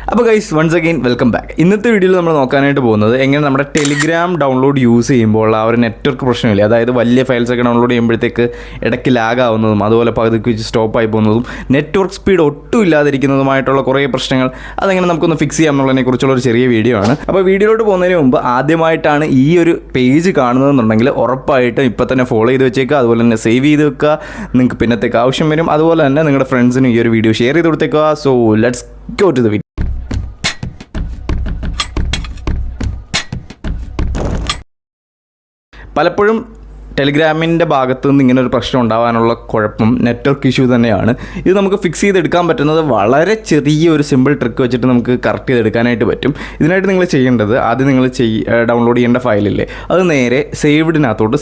അപ്പോൾ guys once again welcome back. ഇന്നത്തെ വീഡിയോയിൽ നമ്മൾ നോക്കാനായിട്ട് പോകുന്നത് എങ്ങനെ നമ്മുടെ ടെലിഗ്രാം ഡൗൺലോഡ് യൂസ് ചെയ്യുമ്പോൾ ആ ഒരു നെറ്റ്വർക്ക് പ്രശ്നമില്ല, അതായത് വലിയ ഫയൽസൊക്കെ ഡൗൺലോഡ് ചെയ്യുമ്പോഴത്തേക്ക് ഇടയ്ക്ക് ലാഗ് ആവുന്നതും അതുപോലെ പകുതിക്ക് വെച്ച് സ്റ്റോപ്പായി പോകുന്നതും നെറ്റ്വർക്ക് സ്പീഡ് ഒട്ടും ഇല്ലാതിരിക്കുന്നതുമായിട്ടുള്ള കുറേ പ്രശ്നങ്ങൾ അതെങ്ങനെ നമുക്കൊന്ന് ഫിക്സ് ചെയ്യാം എന്നുള്ളതിനെ കുറിച്ചുള്ള ഒരു ചെറിയ വീഡിയോ ആണ്. അപ്പോൾ വീഡിയോയിലോട്ട് പോകുന്നതിന് മുമ്പ് ആദ്യമായിട്ടാണ് ഈ ഒരു പേജ് കാണുന്നതെന്നുണ്ടെങ്കിൽ ഉറപ്പായിട്ടും ഇപ്പോൾ തന്നെ ഫോളോ ചെയ്ത് വെച്ചേക്കുക, അതുപോലെ തന്നെ സേവ് ചെയ്ത് വെക്കുക. നിങ്ങൾക്ക് പിന്നത്തേക്ക് ആവശ്യം വരും. അതുപോലെ തന്നെ നിങ്ങളുടെ ഫ്രണ്ട്സിന് ഈ ഒരു വീഡിയോ ഷെയർ ചെയ്ത് കൊടുത്തേക്കുക. So let's go to the video. പലപ്പോഴും ടെലിഗ്രാമിൻ്റെ ഭാഗത്തു നിന്ന് ഇങ്ങനെ ഒരു പ്രശ്നം ഉണ്ടാകാനുള്ള കുഴപ്പം നെറ്റ്വർക്ക് ഇഷ്യൂ തന്നെയാണ്. ഇത് നമുക്ക് ഫിക്സ് ചെയ്തെടുക്കാൻ പറ്റുന്നത് വളരെ ചെറിയൊരു സിമ്പിൾ ട്രിക്ക് വെച്ചിട്ട് നമുക്ക് കറക്റ്റ് ചെയ്തെടുക്കാനായിട്ട് പറ്റും. ഇതിനായിട്ട് നിങ്ങൾ ചെയ്യേണ്ടത്, ആദ്യം നിങ്ങൾ ഡൗൺലോഡ് ചെയ്യേണ്ട ഫയലില്ലേ, അത് നേരെ സേവ്ഡിനകത്തോട്ട്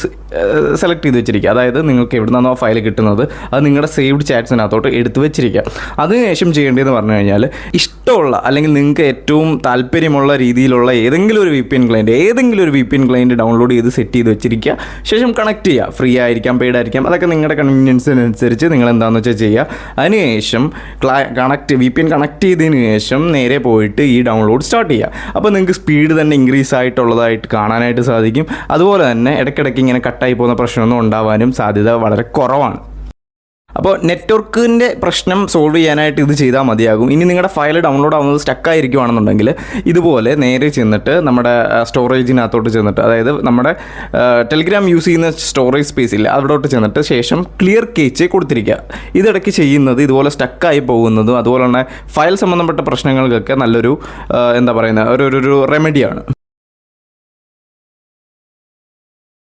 സെലക്ട് ചെയ്ത് വെച്ചിരിക്കുക. അതായത് നിങ്ങൾക്ക് എവിടെ നിന്നാണോ ഫയൽ കിട്ടുന്നത് അത് നിങ്ങളുടെ സേവ്ഡ് ചാറ്റ്സിനകത്തോട്ട് എടുത്ത് വെച്ചിരിക്കുക. അതിനുശേഷം ചെയ്യേണ്ടതെന്ന് പറഞ്ഞു കഴിഞ്ഞാൽ ഇഷ്ടമുള്ള അല്ലെങ്കിൽ നിങ്ങൾക്ക് ഏറ്റവും താല്പര്യമുള്ള രീതിയിലുള്ള ഏതെങ്കിലും ഒരു VPN ക്ലയൻറ്റ് ഡൗൺലോഡ് ചെയ്ത് സെറ്റ് ചെയ്ത് വെച്ചിരിക്കുക. ശേഷം കണക്ട് ചെയ്യുക. ഫ്രീ ആയിരിക്കാം, പെയ്ഡ് ആയിരിക്കാം, അതൊക്കെ നിങ്ങളുടെ കൺവീനിയൻസിനനുസരിച്ച് നിങ്ങൾ എന്താണെന്ന് വെച്ചാൽ ചെയ്യുക. അതിനുശേഷം VPN കണക്ട് ചെയ്തതിന് ശേഷം നേരെ പോയിട്ട് ഈ ഡൗൺലോഡ് സ്റ്റാർട്ട് ചെയ്യുക. അപ്പോൾ നിങ്ങൾക്ക് സ്പീഡ് തന്നെ ഇൻക്രീസ് ആയിട്ടുള്ളതായിട്ട് കാണാനായിട്ട് സാധിക്കും. അതുപോലെ തന്നെ ഇടയ്ക്കിടയ്ക്ക് ഇങ്ങനെ കട്ടായി പോകുന്ന പ്രശ്നമൊന്നും ഉണ്ടാവാനും സാധ്യത വളരെ കുറവാണ്. അപ്പോൾ നെറ്റ്വർക്കിൻ്റെ പ്രശ്നം സോൾവ് ചെയ്യാനായിട്ട് ഇത് ചെയ്താൽ മതിയാകും. ഇനി നിങ്ങളുടെ ഫയൽ ഡൗൺലോഡ് ആവുന്നത് സ്റ്റക്കായിരിക്കുവാണെന്നുണ്ടെങ്കിൽ ഇതുപോലെ നേരെ ചെന്നിട്ട് നമ്മുടെ സ്റ്റോറേജിനകത്തോട്ട് ചെന്നിട്ട്, അതായത് നമ്മുടെ ടെലിഗ്രാം യൂസ് ചെയ്യുന്ന സ്റ്റോറേജ് സ്പേസിൽ അവിടോട്ട് ചെന്നിട്ട് ശേഷം ക്ലിയർ കേച്ച് കൊടുത്തിരിക്കുക. ഇതിടയ്ക്ക് ചെയ്യുന്നത് ഇതുപോലെ സ്റ്റക്കായി പോകുന്നതും അതുപോലെ തന്നെ ഫയൽ സംബന്ധപ്പെട്ട പ്രശ്നങ്ങൾക്കൊക്കെ നല്ലൊരു ഒരു റെമഡിയാണ്.